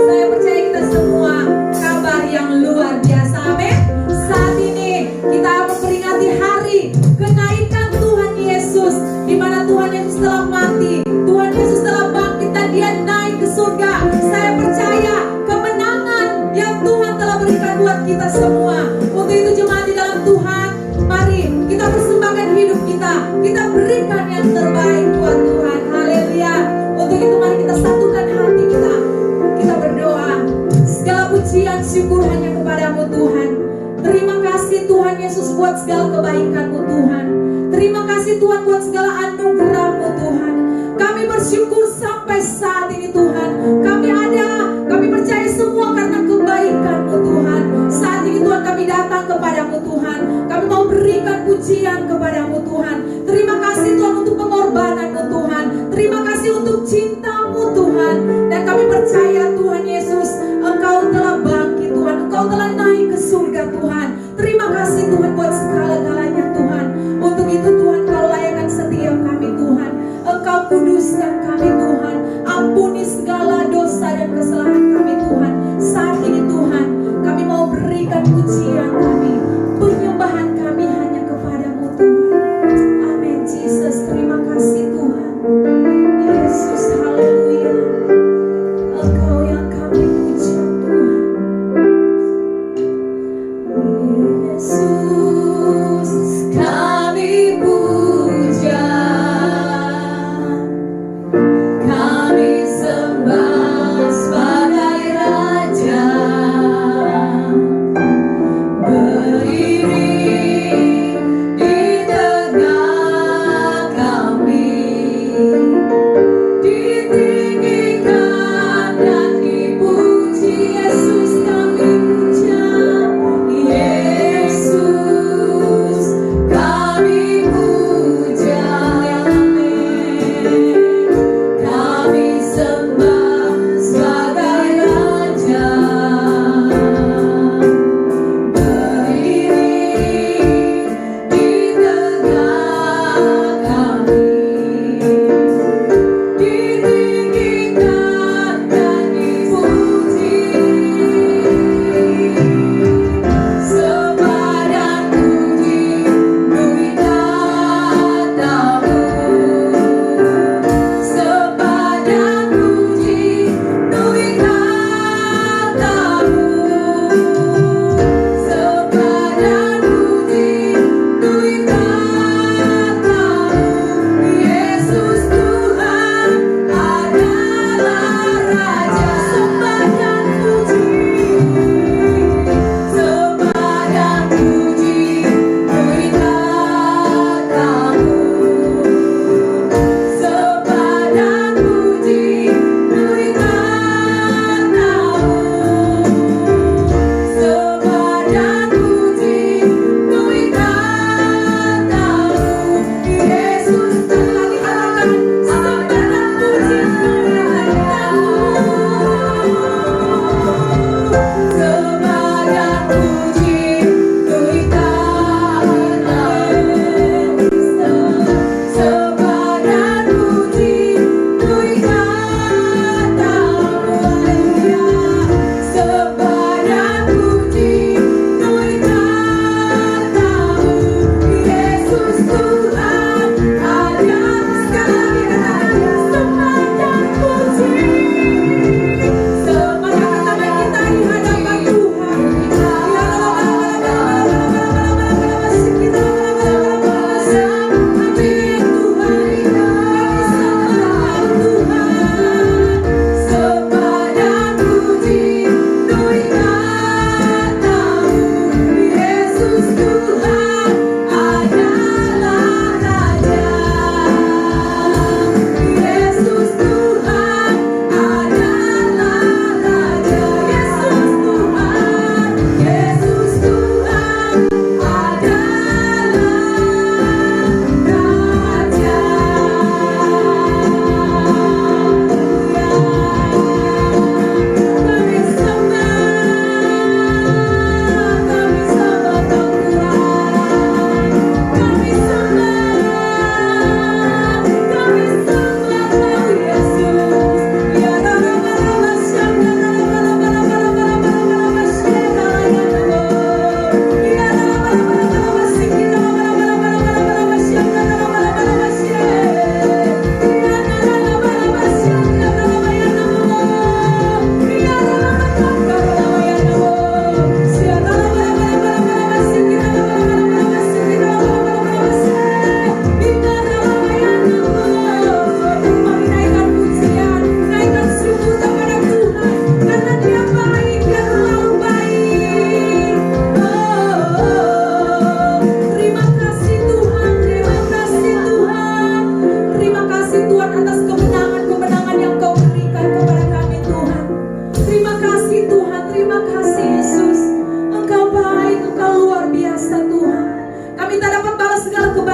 Saya percaya kita semua kabar yang luar biasa. Amin. Saat ini kita memperingati hari kenaikan Tuhan Yesus, di mana Tuhan Yesus telah mati, Tuhan Yesus telah bangkit dan Dia naik ke surga. Saya percaya kemenangan yang Tuhan telah berikan buat kita semua. Untuk itu jemaat di dalam Tuhan, mari kita persembahkan hidup kita, kita berikan yang terbaik buat Tuhan. Haleluya. Untuk itu mari kita satukan hati kita, kita berdoa. Segala pujian syukur hanya kepadamu Tuhan. Terima kasih Tuhan Yesus buat segala kebaikan-Mu Tuhan. Terima kasih Tuhan buat segala anugerah-Mu Tuhan. Kami bersyukur sampai saat ini Tuhan. Kami percaya semua karena kebaikan-Mu Tuhan. Saat ini Tuhan kami datang kepadamu Tuhan. Kami mau berikan pujian kepadamu Tuhan. Terima kasih Tuhan untuk pengorbanan-Mu Tuhan. Terima kasih untuk cinta-Mu Tuhan. Dan kami percaya Tuhan Yesus, Engkau telah bangkit Tuhan. Engkau telah naik ke surga Tuhan. Terima kasih Tuhan buat segala-galanya Tuhan. Untuk itu Tuhan Kau layakan setiap kami Tuhan. Engkau kuduskan kami Tuhan. Ampuni segala dosa dan kesalahan kami Tuhan. Saat ini Tuhan kami mau berikan pujian kami, penyembahan kami hanya kepadamu Tuhan. Amin Jesus. Terima kasih Tuhan Yesus. Haleluya. Engkau yang kami puji Tuhan. Yesus kami puja, kami sembah sebagai Raja.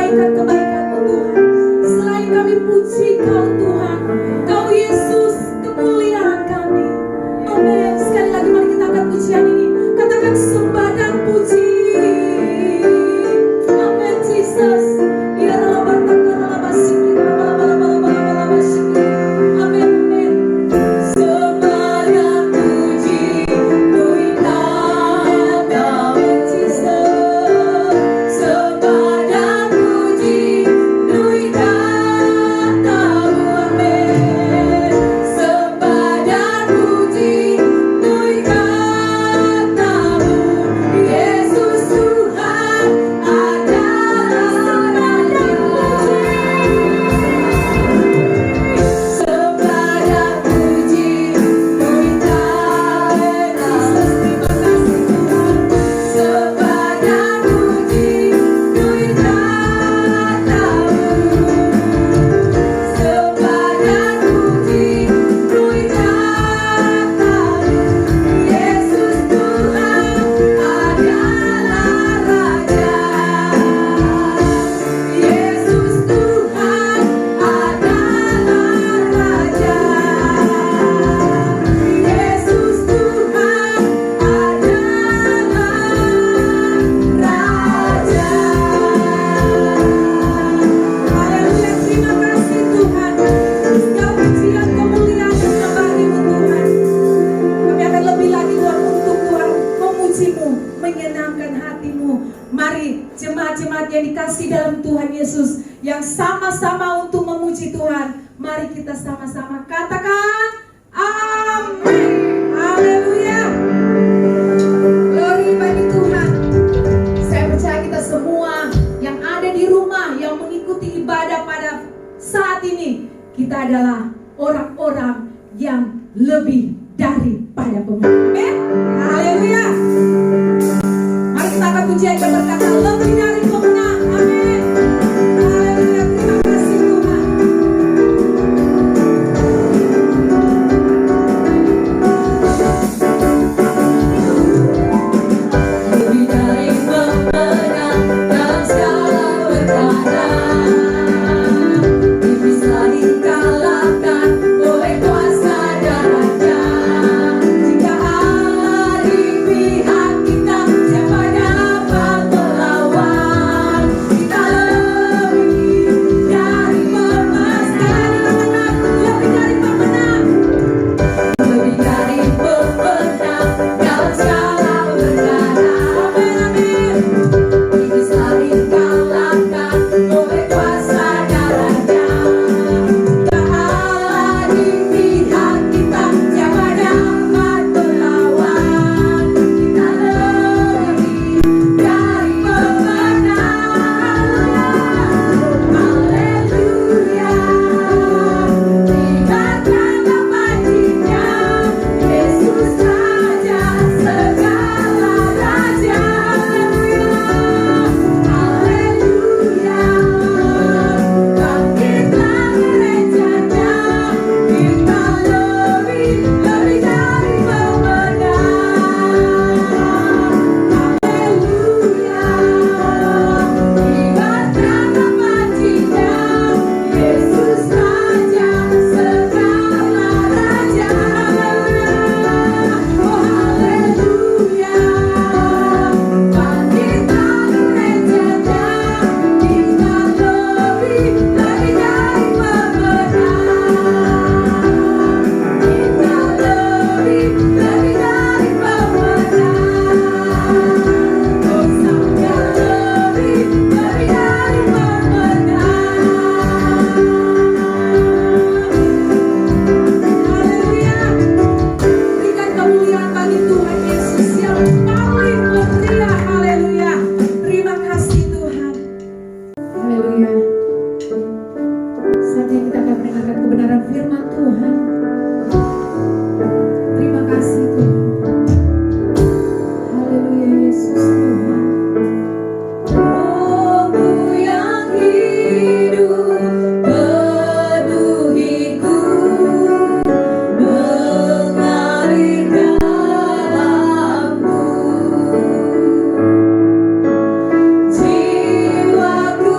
kebaikan-kebaikan-Mu Tuhan. Selain kami puji Kau Tuhan, Kau Yesus kemuliaan kami. Amin. Sekali lagi mari kita angkat pujian ini. Katakan sembah dan puji. Amin Jesus. Ya Allah, amin, amin. Sembah dan puji Tuhan kami Jesus. Sembah dan puji Tuhan kami, amin. Sembah dan puji Tuhan kami. Yesus Tuhan adalah Raja. Sembah dan puji Tuhan kami. Terima kasih Tuhan. Sembah dan puji Tuhan kami. Sembah dan puji Tuhan kami. Yesus Tuhan adalah Raja. Yesus Tuhan adalah Raja. Yesus Tuhan adalah Raja. Haleluya, terima kasih Tuhan. Segala pujian, kemuliaan, hanya bagi-Mu Tuhan. Kami akan lebih lagi Tuhan untuk Tuhan memuji-Mu, menyenangkan hati-Mu. Mari jemaat-jemaat yang dikasih dalam Tuhan Yesus, yang sama-sama untuk memuji Tuhan, mari kita sama-sama katakan amin. Haleluya. Glory bagi Tuhan. Saya percaya kita semua yang ada di rumah, yang mengikuti ibadah pada saat ini, kita adalah orang-orang yang lebih daripada pemenang. Amin. Haleluya. Mari kita angkat pujian dan berkata lebih dari pemenang. Amin. Haleluya. Terima kasih Tuhan. Lebih dari pemenang dalam segala perkara. Bisa dikalahkan oleh kuasa dan raja. Jika Allah di pihak kita, siapa dapat melawan? Kita lebih dari pemenang. Lebih dari pemenang. Lebih dari pemenang dalam segala perkara. Amin, amin. Bisa dikalahkan oleh kuasa dan raja. Jika Allah di pihak kita, siapa dapat melawan? Kita lebih dari pemenang. Haleluya. Tingkatkan namanya, Yesus Raja segala raja. Haleluya. Bangkitlah gerejanya, kita lebih dari pemenang. Haleluya. Tingkatkan namanya, Yesus Raja segala raja. Oh haleluya. Bangkitlah gerejanya, kita lebih dari pemenang. Kita lebih dari pemenang. Oh saya lebih dari pemenang. Haleluya. Berikan kemuliaan bagi Tuhan Yesus yang paling mulia. Haleluya. Terima kasih Tuhan. Haleluya. Saatnya kita akan mendengarkan kebenaran firman Tuhan. Terima kasih Tuhan. Haleluya Yesus Tuhan. Rohmu yang hidup penuhiku, mengalir dalamku. Jiwaku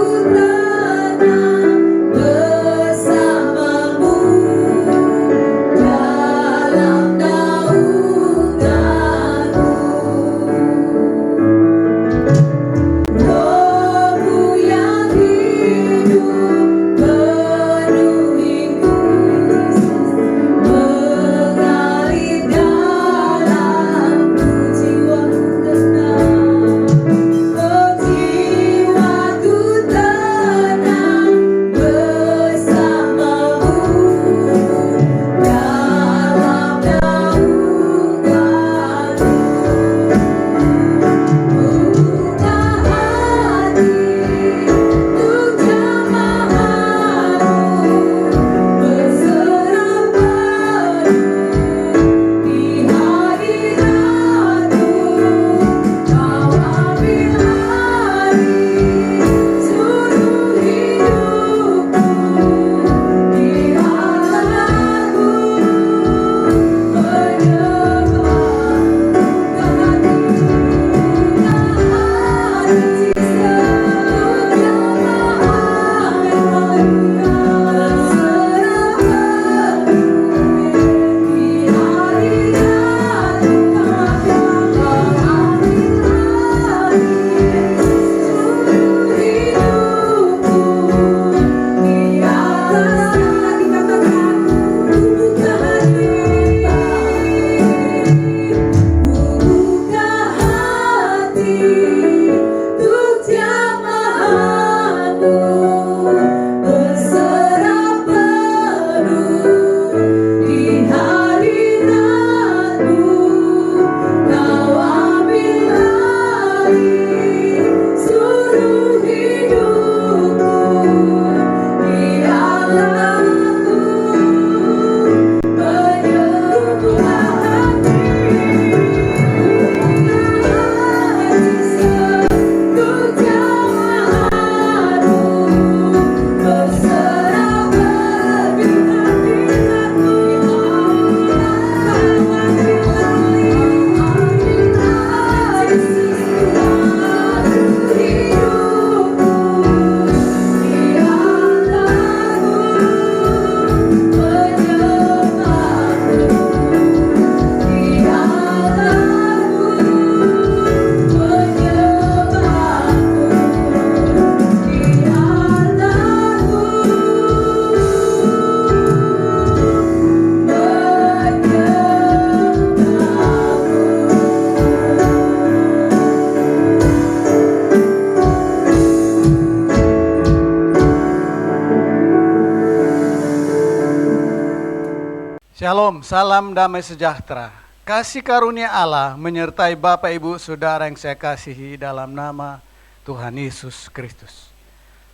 Shalom, salam damai sejahtera. Kasih karunia Allah menyertai Bapak Ibu Saudara yang saya kasihi dalam nama Tuhan Yesus Kristus.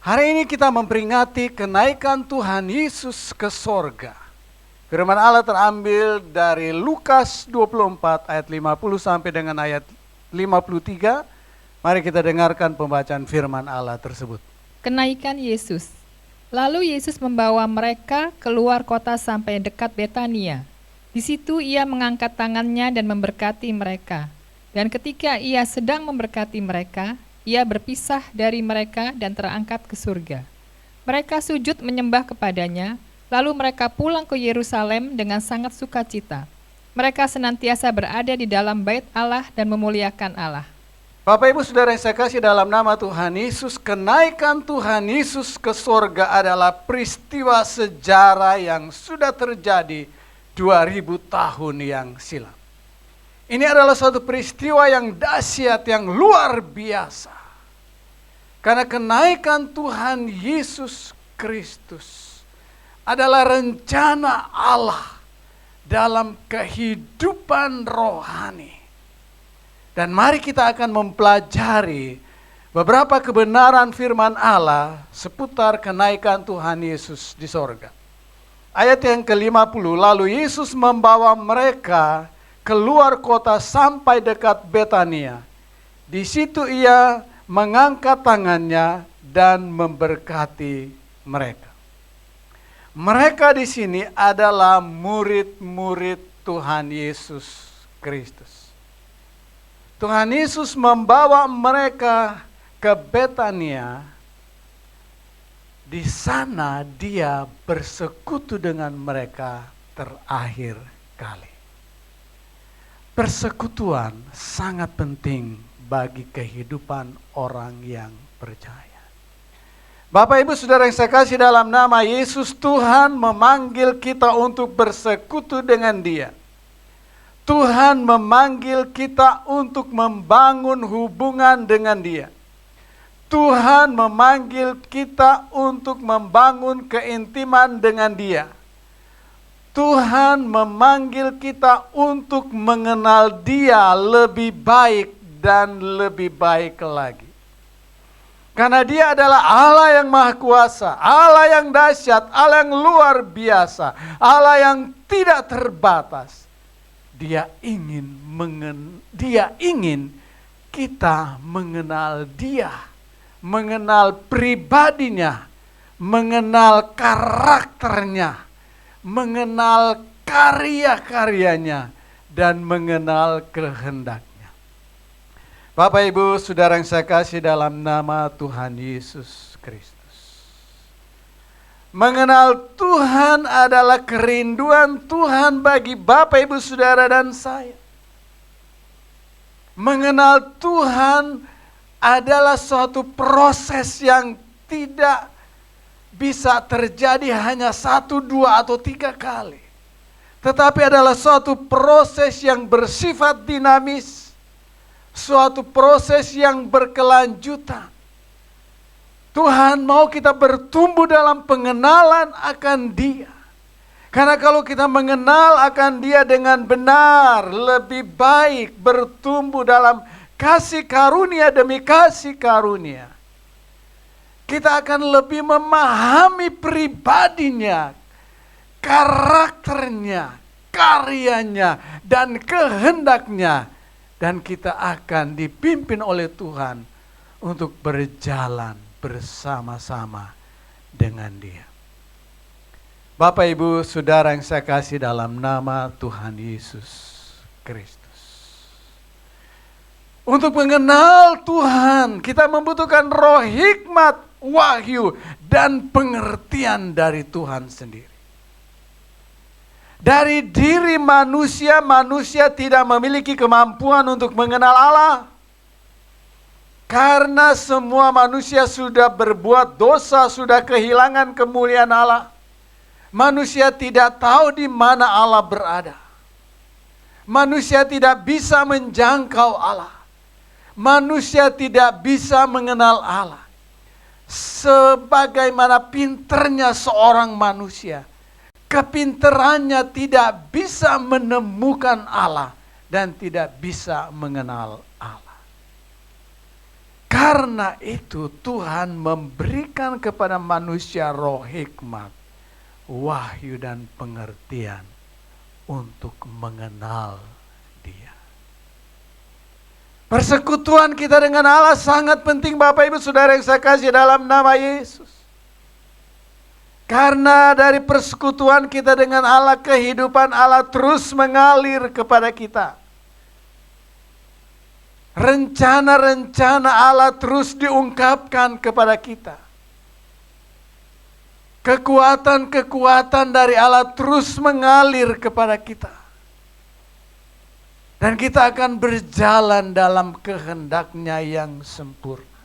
Hari ini kita memperingati kenaikan Tuhan Yesus ke sorga. Firman Allah terambil dari Lukas 24 ayat 50 sampai dengan ayat 53. Mari kita dengarkan pembacaan firman Allah tersebut. Kenaikan Yesus. Lalu Yesus membawa mereka keluar kota sampai dekat Betania. Di situ ia mengangkat tangannya dan memberkati mereka. Dan ketika ia sedang memberkati mereka, ia berpisah dari mereka dan terangkat ke surga. Mereka sujud menyembah kepadanya, lalu mereka pulang ke Yerusalem dengan sangat sukacita. Mereka senantiasa berada di dalam bait Allah dan memuliakan Allah. Bapak Ibu Saudara yang saya kasih dalam nama Tuhan Yesus, kenaikan Tuhan Yesus ke sorga adalah peristiwa sejarah yang sudah terjadi 2000 tahun yang silam. Ini adalah suatu peristiwa yang dahsyat, yang luar biasa. Karena kenaikan Tuhan Yesus Kristus adalah rencana Allah dalam kehidupan rohani. Dan mari kita akan mempelajari beberapa kebenaran firman Allah seputar kenaikan Tuhan Yesus di sorga. Ayat yang ke-50, lalu Yesus membawa mereka keluar kota sampai dekat Betania. Di situ ia mengangkat tangannya dan memberkati mereka. Mereka di sini adalah murid-murid Tuhan Yesus Kristus. Tuhan Yesus membawa mereka ke Betania. Di sana dia bersekutu dengan mereka terakhir kali. Persekutuan sangat penting bagi kehidupan orang yang percaya. Bapak Ibu Saudara yang saya kasih dalam nama Yesus, Tuhan memanggil kita untuk bersekutu dengan Dia. Tuhan memanggil kita untuk membangun hubungan dengan Dia. Tuhan memanggil kita untuk membangun keintiman dengan Dia. Tuhan memanggil kita untuk mengenal Dia lebih baik dan lebih baik lagi. Karena Dia adalah Allah yang Maha Kuasa, Allah yang dahsyat, Allah yang luar biasa, Allah yang tidak terbatas. Dia ingin kita mengenal Dia, mengenal pribadinya, mengenal karakternya, mengenal karya-karyanya, dan mengenal kehendaknya. Bapak Ibu Saudara yang saya kasih dalam nama Tuhan Yesus Kristus. Mengenal Tuhan adalah kerinduan Tuhan bagi Bapak Ibu Saudara dan saya. Mengenal Tuhan adalah suatu proses yang tidak bisa terjadi hanya 1, 2, atau 3 kali. Tetapi adalah suatu proses yang bersifat dinamis. Suatu proses yang berkelanjutan. Tuhan mau kita bertumbuh dalam pengenalan akan Dia. Karena kalau kita mengenal akan Dia dengan benar, lebih baik bertumbuh dalam kasih karunia demi kasih karunia. Kita akan lebih memahami pribadinya, karakternya, karyanya, dan kehendaknya. Dan kita akan dipimpin oleh Tuhan untuk berjalan bersama-sama dengan Dia. Bapak Ibu Saudara yang saya kasih dalam nama Tuhan Yesus Kristus. Untuk mengenal Tuhan, kita membutuhkan roh hikmat, wahyu, dan pengertian dari Tuhan sendiri. Dari diri manusia, manusia tidak memiliki kemampuan untuk mengenal Allah. Karena semua manusia sudah berbuat dosa, sudah kehilangan kemuliaan Allah. Manusia tidak tahu di mana Allah berada. Manusia tidak bisa menjangkau Allah. Manusia tidak bisa mengenal Allah. Sebagaimana pinternya seorang manusia, kepintarannya tidak bisa menemukan Allah dan tidak bisa mengenal Allah. Karena itu Tuhan memberikan kepada manusia roh hikmat, wahyu dan pengertian untuk mengenal Dia. Persekutuan kita dengan Allah sangat penting Bapak Ibu Saudara yang saya kasih dalam nama Yesus. Karena dari persekutuan kita dengan Allah, kehidupan Allah terus mengalir kepada kita. Rencana-rencana Allah terus diungkapkan kepada kita. Kekuatan-kekuatan dari Allah terus mengalir kepada kita. Dan kita akan berjalan dalam kehendak-Nya yang sempurna.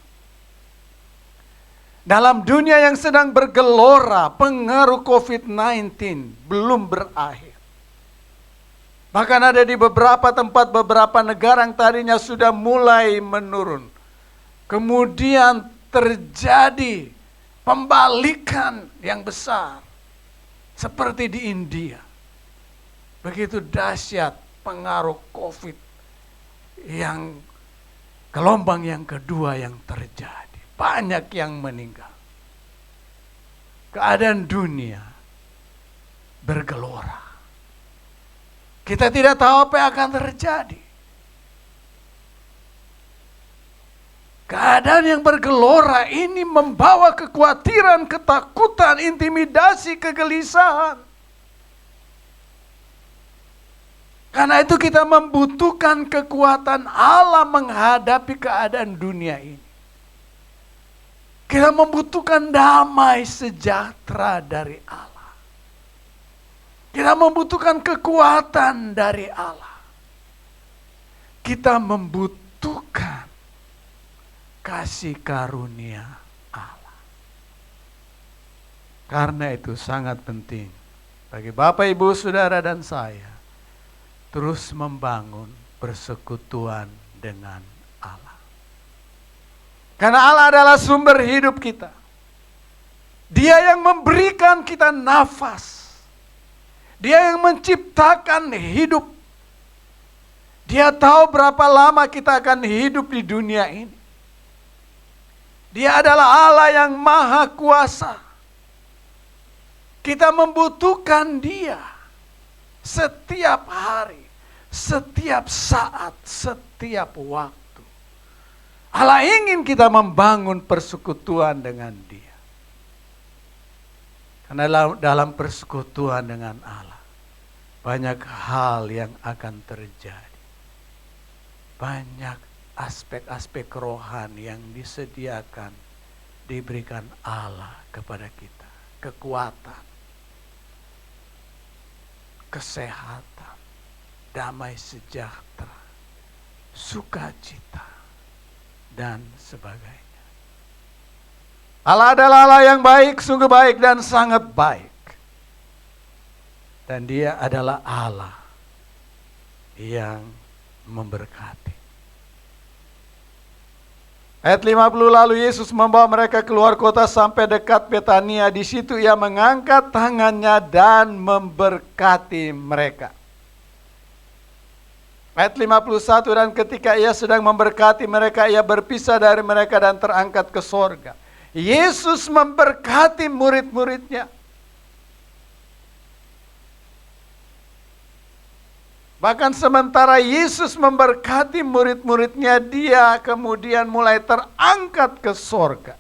Dalam dunia yang sedang bergelora, pengaruh COVID-19 belum berakhir. Bahkan ada di beberapa tempat, beberapa negara yang tadinya sudah mulai menurun. Kemudian terjadi pembalikan yang besar. Seperti di India. Begitu dahsyat pengaruh COVID yang gelombang yang kedua yang terjadi. Banyak yang meninggal. Keadaan dunia bergelora. Kita tidak tahu apa yang akan terjadi. Keadaan yang bergelora ini membawa kekhawatiran, ketakutan, intimidasi, kegelisahan. Karena itu kita membutuhkan kekuatan Allah menghadapi keadaan dunia ini. Kita membutuhkan damai sejahtera dari Allah. Kita membutuhkan kekuatan dari Allah. Kita membutuhkan kasih karunia Allah. Karena itu sangat penting bagi Bapak, Ibu, Saudara, dan saya terus membangun persekutuan dengan Allah. Karena Allah adalah sumber hidup kita. Dia yang memberikan kita nafas. Dia yang menciptakan hidup. Dia tahu berapa lama kita akan hidup di dunia ini. Dia adalah Allah yang maha kuasa. Kita membutuhkan Dia setiap hari, setiap saat, setiap waktu. Allah ingin kita membangun persekutuan dengan Dia. Karena dalam persekutuan dengan Allah, banyak hal yang akan terjadi. Banyak aspek-aspek rohani yang disediakan, diberikan Allah kepada kita. Kekuatan, kesehatan, damai sejahtera, sukacita, dan sebagainya. Allah adalah Allah yang baik, sungguh baik dan sangat baik. Dan Dia adalah Allah yang memberkati. Ayat 50, lalu Yesus membawa mereka keluar kota sampai dekat Betania. Di situ Ia mengangkat tangannya dan memberkati mereka. Ayat 51, dan ketika Ia sedang memberkati mereka, Ia berpisah dari mereka dan terangkat ke sorga. Yesus memberkati murid-muridnya. Bahkan sementara Yesus memberkati murid-muridnya, Dia kemudian mulai terangkat ke sorga.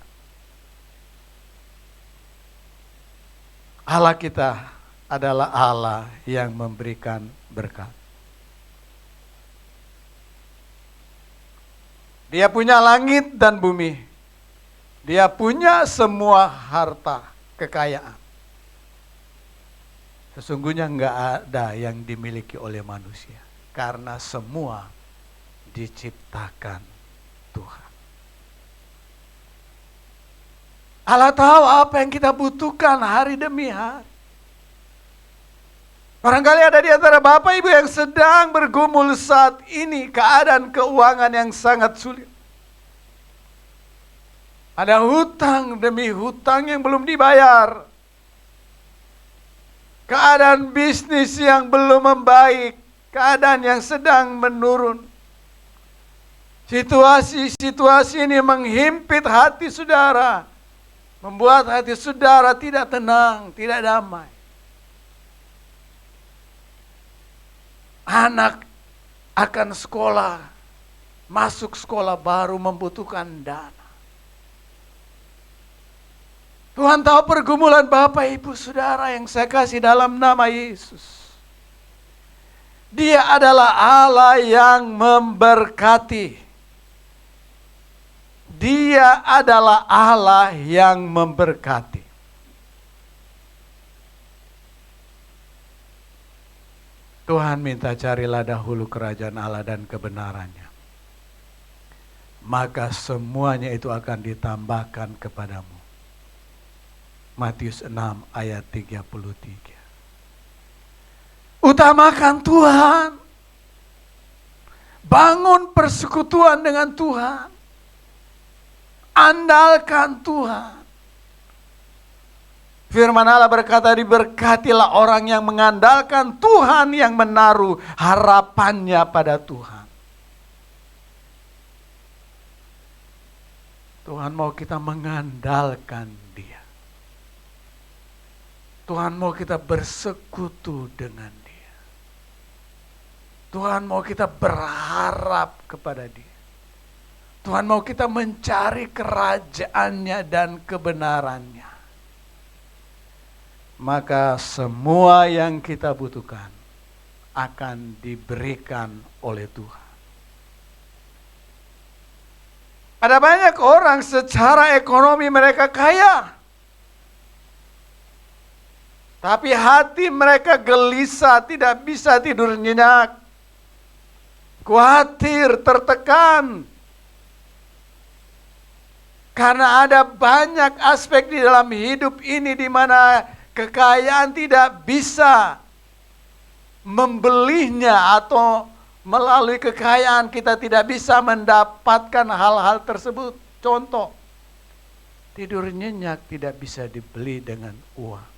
Allah kita adalah Allah yang memberikan berkat. Dia punya langit dan bumi. Dia punya semua harta, kekayaan. Sesungguhnya enggak ada yang dimiliki oleh manusia. Karena semua diciptakan Tuhan. Allah tahu apa yang kita butuhkan hari demi hari. Barangkali ada di antara Bapak Ibu yang sedang bergumul saat ini keadaan keuangan yang sangat sulit. Ada hutang demi hutang yang belum dibayar. keadaan bisnis yang belum membaik, keadaan yang sedang menurun. Situasi-situasi ini menghimpit hati saudara, membuat hati saudara tidak tenang, tidak damai. Anak akan sekolah, masuk sekolah baru membutuhkan dana. Tuhan tahu pergumulan Bapak Ibu Saudara yang saya kasih dalam nama Yesus. Dia adalah Allah yang memberkati. Dia adalah Allah yang memberkati. Tuhan minta carilah dahulu kerajaan Allah dan kebenarannya. Maka semuanya itu akan ditambahkan kepadamu. Matius 6 ayat 33. Utamakan Tuhan. Bangun persekutuan dengan Tuhan. Andalkan Tuhan. Firman Allah berkata, diberkatilah orang yang mengandalkan Tuhan, yang menaruh harapannya pada Tuhan. Tuhan mau kita mengandalkan Dia. Tuhan mau kita bersekutu dengan Dia. Tuhan mau kita berharap kepada Dia. Tuhan mau kita mencari kerajaannya dan kebenarannya. Maka semua yang kita butuhkan akan diberikan oleh Tuhan. Ada banyak orang secara ekonomi mereka kaya, tapi hati mereka gelisah, tidak bisa tidur nyenyak, khawatir, tertekan. Karena ada banyak aspek di dalam hidup ini di mana kekayaan tidak bisa membelinya, atau melalui kekayaan kita tidak bisa mendapatkan hal-hal tersebut. Contoh, tidur nyenyak tidak bisa dibeli dengan uang.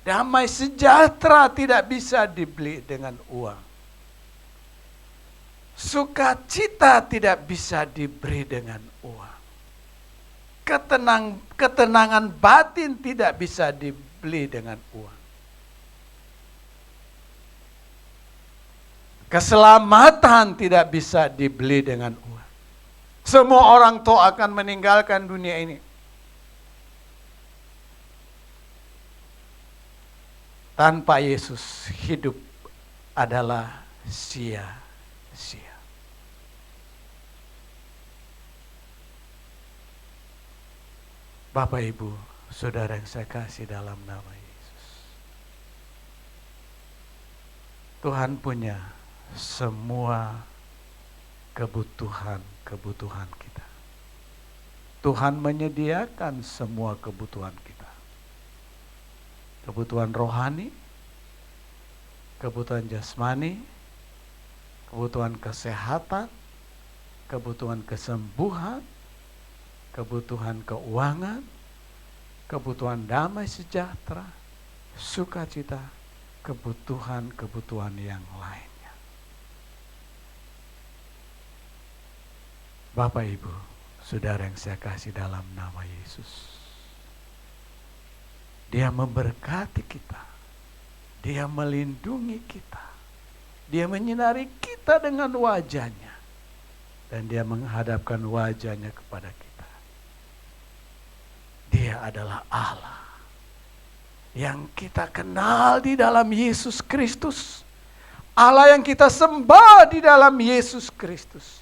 Damai sejahtera tidak bisa dibeli dengan uang. Sukacita tidak bisa diberi dengan uang. Ketenangan batin tidak bisa dibeli dengan uang. Keselamatan tidak bisa dibeli dengan uang. Semua orang tua akan meninggalkan dunia ini. Tanpa Yesus, hidup adalah sia-sia. Bapak, Ibu, Saudara yang saya kasih dalam nama Yesus. Tuhan punya semua kebutuhan kita. Tuhan menyediakan semua kebutuhan kita. Kebutuhan rohani, kebutuhan jasmani, kebutuhan kesehatan, kebutuhan kesembuhan, kebutuhan keuangan, kebutuhan damai sejahtera, sukacita, kebutuhan-kebutuhan yang lainnya. Bapak, Ibu, Saudara yang saya kasih dalam nama Yesus. Dia memberkati kita. Dia melindungi kita. Dia menyinari kita dengan wajahnya. Dan dia menghadapkan wajahnya kepada kita. Dia adalah Allah yang kita kenal di dalam Yesus Kristus. Allah yang kita sembah di dalam Yesus Kristus.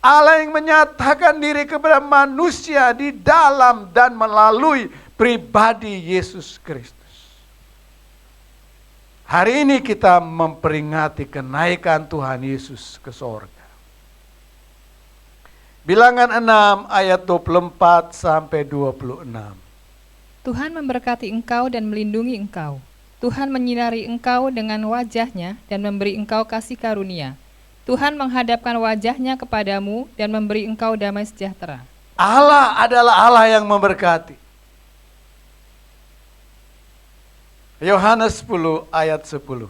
Allah yang menyatakan diri kepada manusia di dalam dan melalui pribadi Yesus Kristus. Hari ini kita memperingati kenaikan Tuhan Yesus ke sorga. Bilangan 6 ayat 24 sampai 26. Tuhan memberkati engkau dan melindungi engkau. Tuhan menyinari engkau dengan wajahnya dan memberi engkau kasih karunia. Tuhan menghadapkan wajahnya kepadamu dan memberi engkau damai sejahtera. Allah adalah Allah yang memberkati. Yohanes 10 ayat 10.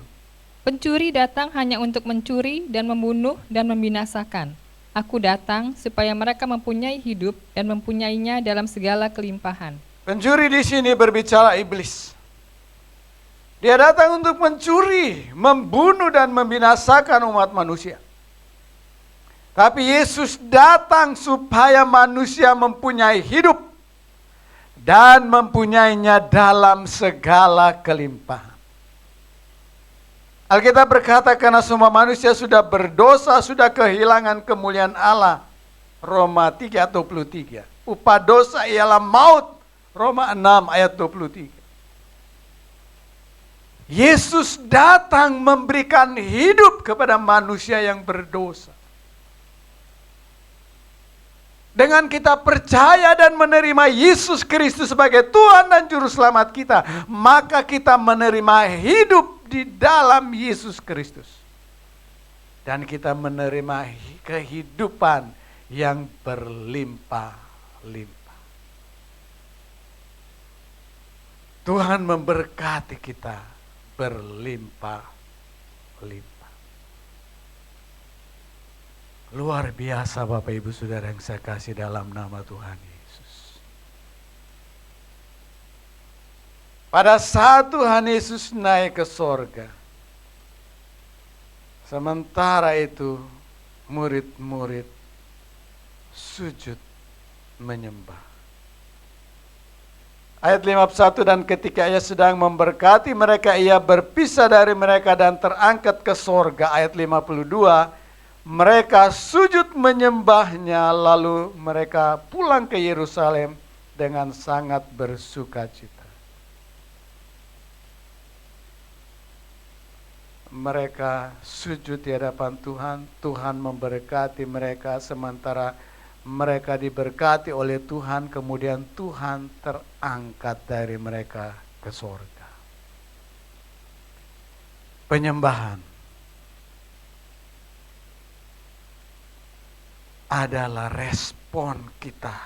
Pencuri datang hanya untuk mencuri dan membunuh dan membinasakan. Aku datang supaya mereka mempunyai hidup dan mempunyainya dalam segala kelimpahan. Pencuri di sini berbicara iblis. Dia datang untuk mencuri, membunuh dan membinasakan umat manusia. Tapi Yesus datang supaya manusia mempunyai hidup dan mempunyainya dalam segala kelimpahan. Alkitab berkata karena semua manusia sudah berdosa, sudah kehilangan kemuliaan Allah. Roma 3:23. Upah dosa ialah maut. Roma 6 ayat 23. Yesus datang memberikan hidup kepada manusia yang berdosa. Dengan kita percaya dan menerima Yesus Kristus sebagai Tuhan dan Juru Selamat kita, maka kita menerima hidup di dalam Yesus Kristus. Dan kita menerima kehidupan yang berlimpah-limpah. Tuhan memberkati kita berlimpah-limpah. Luar biasa Bapak Ibu Saudara yang saya kasih dalam nama Tuhan Yesus. Pada saat Tuhan Yesus naik ke sorga, sementara itu murid-murid sujud menyembah. Ayat 51, dan ketika ia sedang memberkati mereka, ia berpisah dari mereka dan terangkat ke sorga. Ayat 52, mereka sujud menyembahnya, lalu mereka pulang ke Yerusalem dengan sangat bersukacita. Mereka sujud di hadapan Tuhan, Tuhan memberkati mereka, sementara mereka diberkati oleh Tuhan, kemudian Tuhan terangkat dari mereka ke sorga. Penyembahan adalah respon kita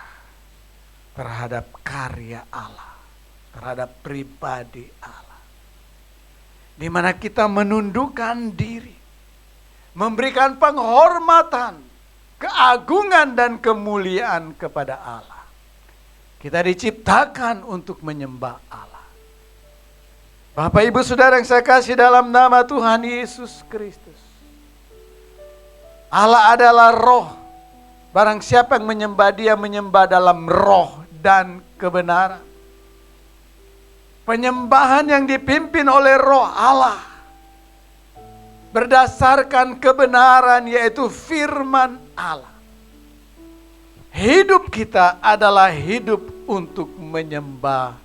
terhadap karya Allah, terhadap pribadi Allah. Di mana kita menundukkan diri, memberikan penghormatan, keagungan dan kemuliaan kepada Allah. Kita diciptakan untuk menyembah Allah. Bapak Ibu Saudara yang saya kasih dalam nama Tuhan Yesus Kristus. Allah adalah roh. Barang siapa yang menyembah Dia, menyembah dalam roh dan kebenaran. Penyembahan yang dipimpin oleh roh Allah, berdasarkan kebenaran, yaitu firman Allah. Hidup kita adalah hidup untuk menyembah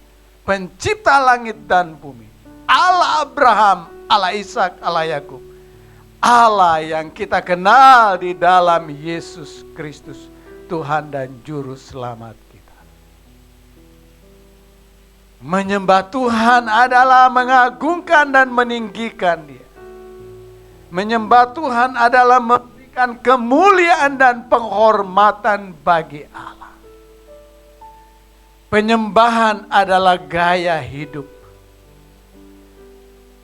pencipta langit dan bumi, Allah Abraham, Allah Ishak, Allah Yakub, Allah yang kita kenal di dalam Yesus Kristus, Tuhan dan Juru Selamat kita. Menyembah Tuhan adalah mengagungkan dan meninggikan Dia. Menyembah Tuhan adalah memberikan kemuliaan dan penghormatan bagi Allah. Penyembahan adalah gaya hidup.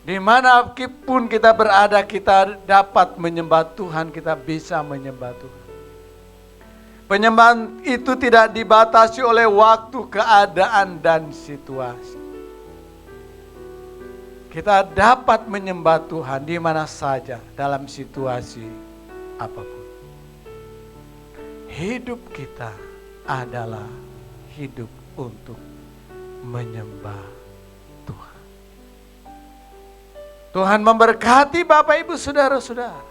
Dimanapun kita berada, kita dapat menyembah Tuhan, kita bisa menyembah Tuhan. Penyembahan itu tidak dibatasi oleh waktu, keadaan, dan situasi. Kita dapat menyembah Tuhan di mana saja, dalam situasi apapun. Hidup kita adalah hidup untuk menyembah Tuhan. Tuhan memberkati Bapak Ibu Saudara-saudara.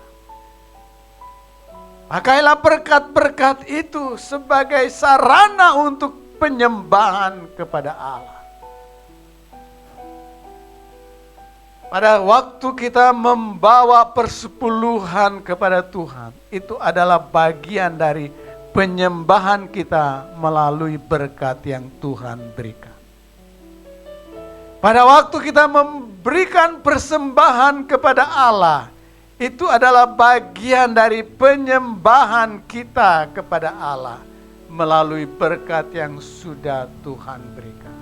Pakailah berkat-berkat itu sebagai sarana untuk penyembahan kepada Allah. Pada waktu kita membawa persepuluhan kepada Tuhan, itu adalah bagian dari penyembahan kita melalui berkat yang Tuhan berikan. Pada waktu kita memberikan persembahan kepada Allah, itu adalah bagian dari penyembahan kita kepada Allah melalui berkat yang sudah Tuhan berikan.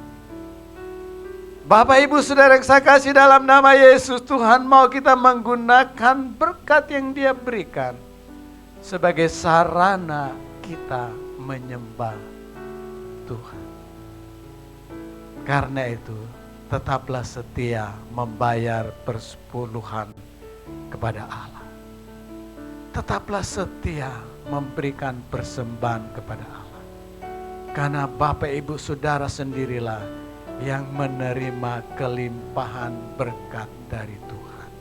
Bapak Ibu Saudara yang saya kasih dalam nama Yesus, Tuhan mau kita menggunakan berkat yang Dia berikan sebagai sarana kita menyembah Tuhan. Karena itu, tetaplah setia membayar persepuluhan kepada Allah. Tetaplah setia memberikan persembahan kepada Allah. Karena Bapak Ibu Saudara sendirilah yang menerima kelimpahan berkat dari Tuhan.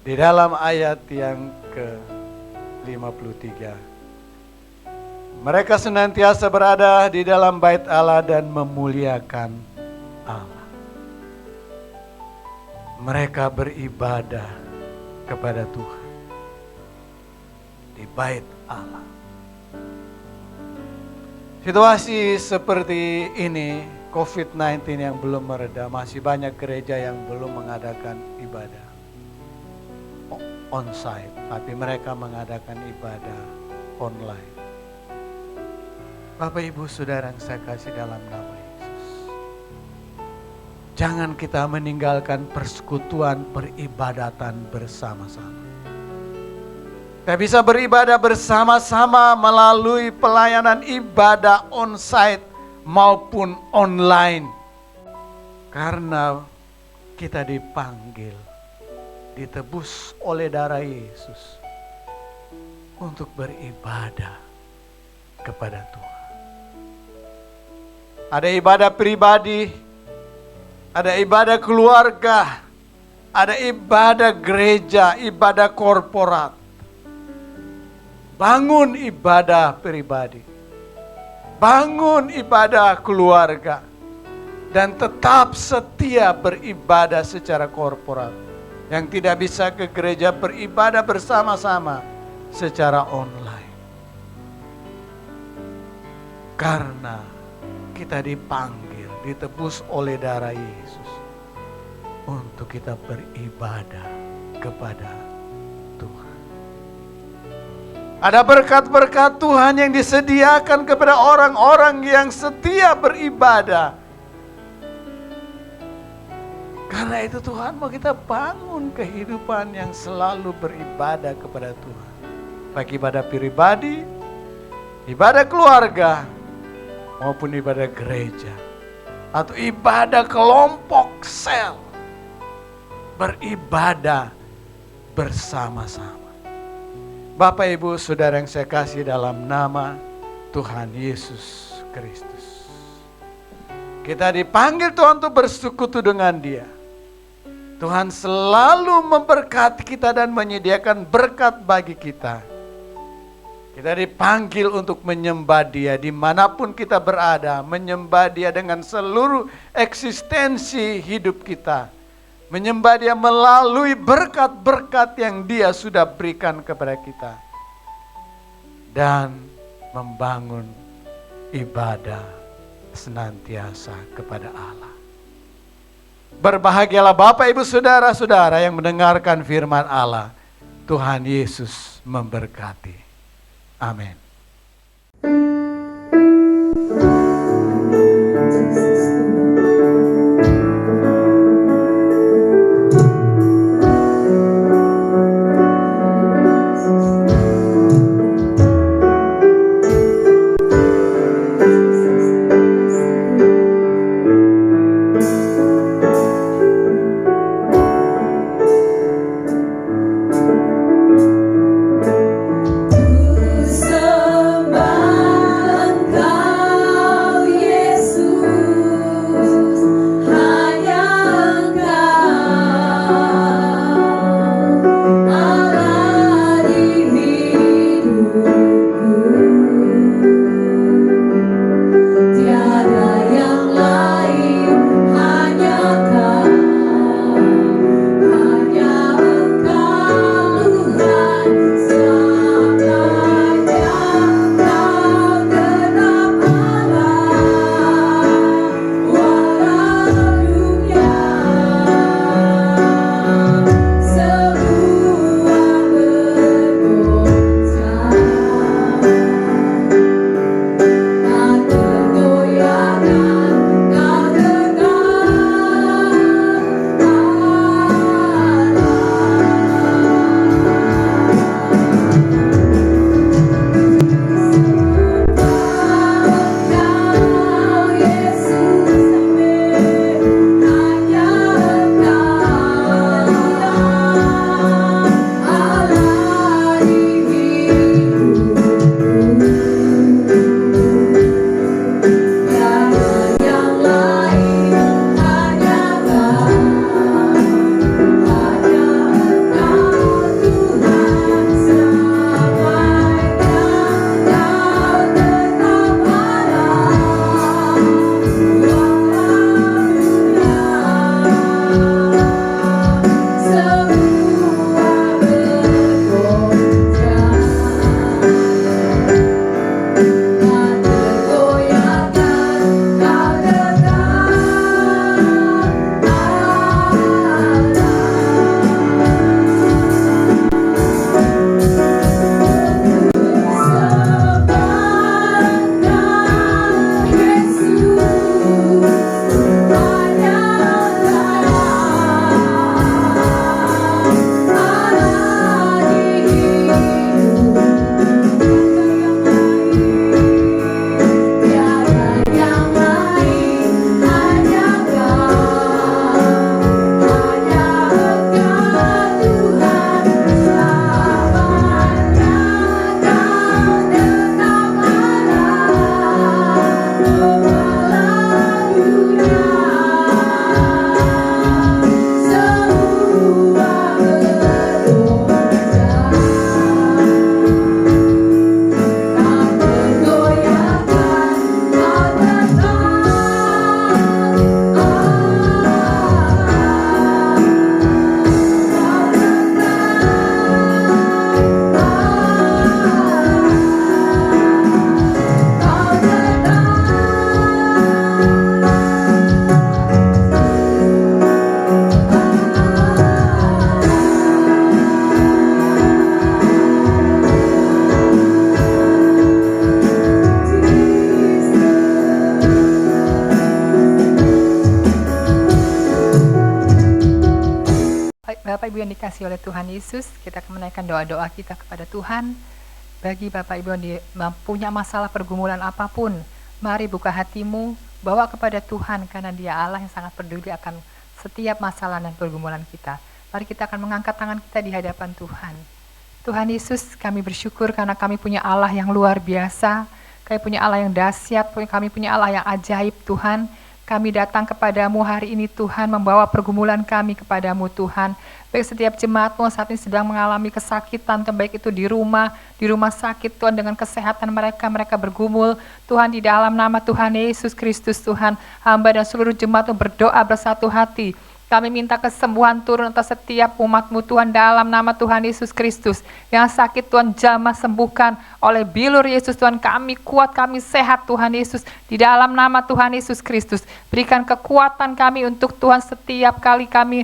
Di dalam ayat yang ke-53, mereka senantiasa berada di dalam bait Allah dan memuliakan Allah. Mereka beribadah kepada Tuhan di bait Allah. Situasi seperti ini, COVID-19 yang belum mereda, masih banyak gereja yang belum mengadakan ibadah on-site, tapi mereka mengadakan ibadah online. Bapak Ibu Saudara yang saya kasih dalam nama Yesus, jangan kita meninggalkan persekutuan peribadatan bersama-sama. Kita bisa beribadah bersama-sama melalui pelayanan ibadah on-site maupun online. Karena kita dipanggil, ditebus oleh darah Yesus untuk beribadah kepada Tuhan. Ada ibadah pribadi, ada ibadah keluarga, ada ibadah gereja, ibadah korporat. Bangun ibadah pribadi, bangun ibadah keluarga, dan tetap setia beribadah secara korporat. Yang tidak bisa ke gereja beribadah bersama-sama secara online. Karena kita dipanggil, ditebus oleh darah Yesus untuk kita beribadah kepada Tuhan. Ada berkat-berkat Tuhan yang disediakan kepada orang-orang yang setia beribadah. Karena itu Tuhan mau kita bangun kehidupan yang selalu beribadah kepada Tuhan. Baik ibadah pribadi, ibadah keluarga, maupun ibadah gereja, atau ibadah kelompok sel, beribadah bersama-sama. Bapak Ibu Saudara yang saya kasih dalam nama Tuhan Yesus Kristus, kita dipanggil Tuhan untuk bersekutu dengan Dia. Tuhan selalu memberkati kita dan menyediakan berkat bagi kita. Kita dipanggil untuk menyembah Dia dimanapun kita berada, menyembah Dia dengan seluruh eksistensi hidup kita, menyembah Dia melalui berkat-berkat yang Dia sudah berikan kepada kita, dan membangun ibadah senantiasa kepada Allah. Berbahagialah Bapak Ibu Saudara-saudara yang mendengarkan firman Allah. Tuhan Yesus memberkati. Amin. So Bapak Ibu yang dikasihi oleh Tuhan Yesus, kita akan menaikkan doa-doa kita kepada Tuhan. Bagi Bapak Ibu yang punya masalah pergumulan apapun, mari buka hatimu, bawa kepada Tuhan, karena Dia Allah yang sangat peduli akan setiap masalah dan pergumulan kita. Mari kita akan mengangkat tangan kita di hadapan Tuhan. Tuhan Yesus, kami bersyukur karena kami punya Allah yang luar biasa, kami punya Allah yang dahsyat, kami punya Allah yang ajaib Tuhan. Kami datang kepadamu hari ini Tuhan, membawa pergumulan kami kepadamu Tuhan. Baik setiap jemaatmu saat ini sedang mengalami kesakitan, baik itu di rumah sakit Tuhan, dengan kesehatan mereka bergumul. Tuhan, di dalam nama Tuhan Yesus Kristus Tuhan, hamba dan seluruh jemaatmu berdoa bersatu hati. Kami minta kesembuhan turun atas setiap umat-Mu Tuhan dalam nama Tuhan Yesus Kristus. Yang sakit Tuhan jamah sembuhkan oleh bilur Yesus Tuhan. Kami kuat, kami sehat Tuhan Yesus. Di dalam nama Tuhan Yesus Kristus. Berikan kekuatan kami untuk Tuhan setiap kali kami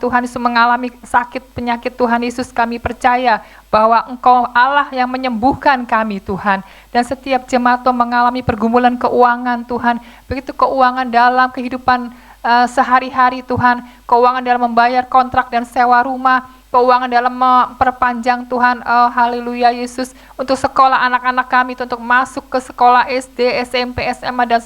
Tuhan Yesus mengalami sakit penyakit Tuhan Yesus. Kami percaya bahwa Engkau Allah yang menyembuhkan kami Tuhan. Dan setiap jemaat Tuhan mengalami pergumulan keuangan Tuhan. Begitu keuangan dalam kehidupan sehari-hari Tuhan, keuangan dalam membayar kontrak dan sewa rumah, keuangan dalam memperpanjang Tuhan, haleluya Yesus, untuk sekolah anak-anak kami, untuk masuk ke sekolah SD, SMP, SMA, dan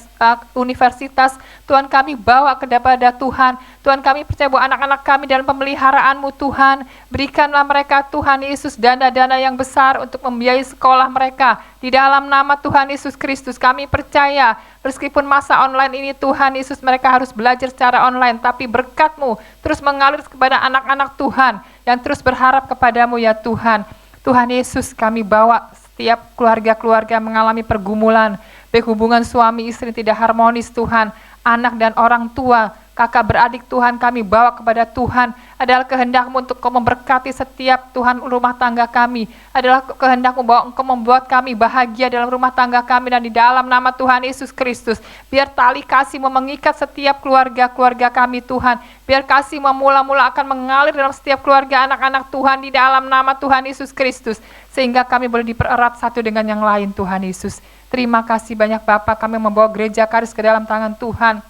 universitas. Tuhan, kami bawa kepada Tuhan. Tuhan, kami percaya bahwa anak-anak kami dalam pemeliharaan-Mu Tuhan. Berikanlah mereka Tuhan Yesus dana-dana yang besar untuk membiayai sekolah mereka. Di dalam nama Tuhan Yesus Kristus kami percaya, meskipun masa online ini Tuhan Yesus mereka harus belajar secara online, tapi berkat-Mu terus mengalir kepada anak-anak Tuhan yang terus berharap kepadamu ya Tuhan. Tuhan Yesus, kami bawa setiap keluarga-keluarga mengalami pergumulan, baik hubungan suami istri tidak harmonis Tuhan, anak dan orang tua, kakak beradik Tuhan, kami bawa kepada Tuhan. Adalah kehendak-Mu untuk Kau memberkati setiap Tuhan rumah tangga kami. Adalah kehendak-Mu bahwa Engkau membuat kami bahagia dalam rumah tangga kami, dan di dalam nama Tuhan Yesus Kristus. Biar tali kasih-Mu mengikat setiap keluarga-keluarga kami Tuhan. Biar kasih-Mu mula-mula akan mengalir dalam setiap keluarga anak-anak Tuhan di dalam nama Tuhan Yesus Kristus. Sehingga kami boleh dipererat satu dengan yang lain Tuhan Yesus. Terima kasih banyak Bapa, kami membawa gereja Karis ke dalam tangan Tuhan.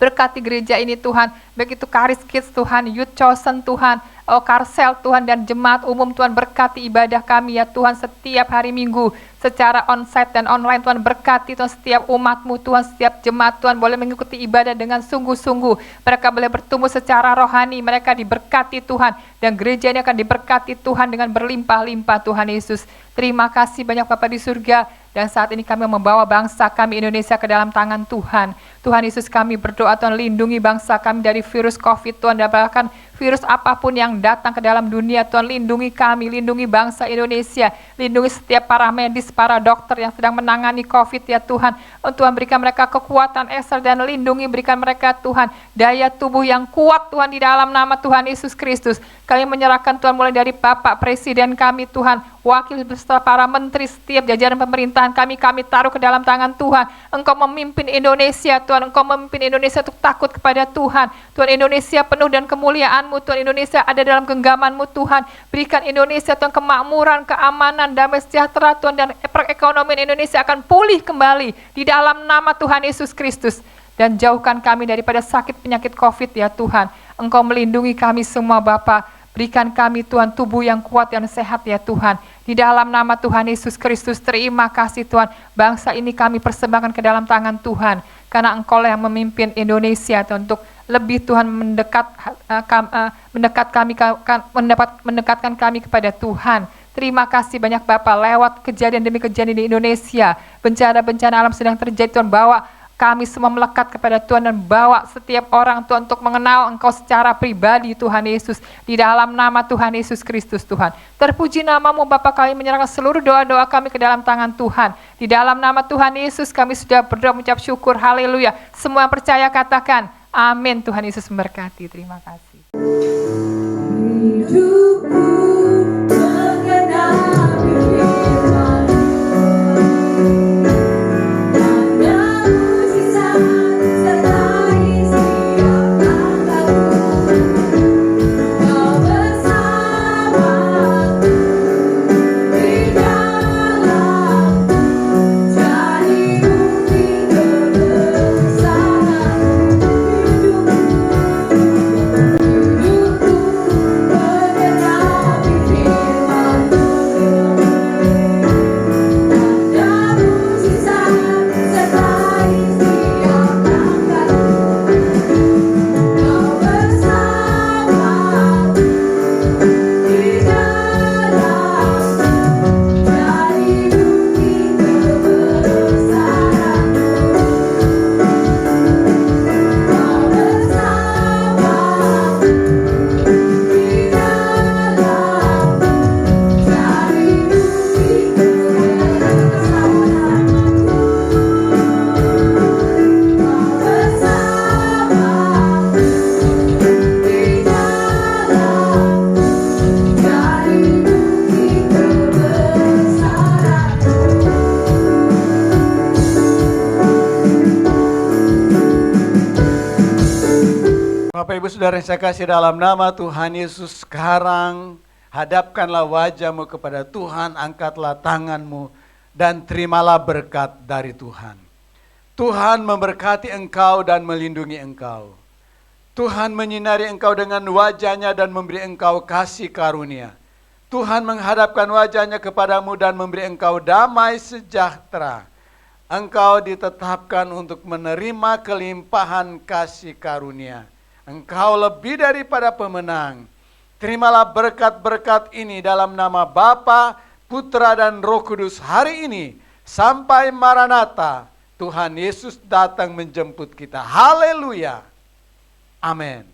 Berkati gereja ini Tuhan, baik itu Karis Kids Tuhan, Youth Chosen Tuhan, Karsel Tuhan, dan jemaat umum Tuhan. Berkati ibadah kami ya Tuhan setiap hari Minggu secara onsite dan online Tuhan. Berkati Tuhan setiap umat-Mu Tuhan, setiap jemaat Tuhan boleh mengikuti ibadah dengan sungguh-sungguh. Mereka boleh bertumbuh secara rohani, mereka diberkati Tuhan, dan gereja ini akan diberkati Tuhan dengan berlimpah-limpah Tuhan Yesus. Terima kasih banyak Bapa di surga. Dan saat ini kami membawa bangsa kami Indonesia ke dalam tangan Tuhan. Tuhan Yesus, kami berdoa Tuhan, lindungi bangsa kami dari virus COVID Tuhan, dan bahkan virus apapun yang datang ke dalam dunia Tuhan. Lindungi kami, lindungi bangsa Indonesia, lindungi setiap para medis, para dokter yang sedang menangani COVID ya Tuhan. Tuhan, berikan mereka kekuatan ekstra, dan lindungi, berikan mereka Tuhan daya tubuh yang kuat Tuhan di dalam nama Tuhan Yesus Kristus. Kami menyerahkan Tuhan mulai dari Bapak Presiden kami Tuhan, wakil beserta para menteri, setiap jajaran pemerintahan kami taruh ke dalam tangan Tuhan. Engkau memimpin Indonesia Tuhan, Engkau memimpin Indonesia untuk takut kepada Tuhan. Tuhan, Indonesia penuh dan kemuliaan-Mu Tuhan, Indonesia ada dalam genggaman-Mu Tuhan. Berikan Indonesia Tuhan kemakmuran, keamanan, damai sejahtera Tuhan, dan perekonomian Indonesia akan pulih kembali di dalam nama Tuhan Yesus Kristus. Dan jauhkan kami daripada sakit penyakit COVID ya Tuhan. Engkau melindungi kami semua Bapa. Berikan kami Tuhan tubuh yang kuat dan sehat ya Tuhan. Di dalam nama Tuhan Yesus Kristus, terima kasih Tuhan. Bangsa ini kami persembahkan ke dalam tangan Tuhan. Karena Engkau yang memimpin Indonesia Tuhan, untuk lebih Tuhan mendekatkan kami kepada Tuhan. Terima kasih banyak Bapa, lewat kejadian demi kejadian di Indonesia. Bencana-bencana alam sedang terjadi Tuhan, bawa kami semua melekat kepada Tuhan, dan bawa setiap orang Tuhan untuk mengenal Engkau secara pribadi Tuhan Yesus. Di dalam nama Tuhan Yesus Kristus Tuhan. Terpuji nama-Mu Bapa, kami menyerahkan seluruh doa-doa kami ke dalam tangan Tuhan. Di dalam nama Tuhan Yesus kami sudah berdoa mengucap syukur, haleluya. Semua yang percaya katakan amin. Tuhan Yesus memberkati. Terima kasih. Hidupku mengenapi firman, tanda mujizat sertai setiap langkahku. Kau bersamaku di dalamku, jadi bukti kebesaran hidupku. Hidupku saudara yang saya kasih dalam nama Tuhan Yesus, sekarang hadapkanlah wajahmu kepada Tuhan, angkatlah tanganmu, dan terimalah berkat dari Tuhan. Tuhan memberkati engkau dan melindungi engkau. Tuhan menyinari engkau dengan wajahnya dan memberi engkau kasih karunia. Tuhan menghadapkan wajahnya kepadamu dan memberi engkau damai sejahtera. Engkau ditetapkan untuk menerima kelimpahan kasih karunia. Engkau lebih daripada pemenang. Terimalah berkat-berkat ini dalam nama Bapa, Putra dan Roh Kudus hari ini. Sampai Maranatha, Tuhan Yesus datang menjemput kita. Haleluya. Amin.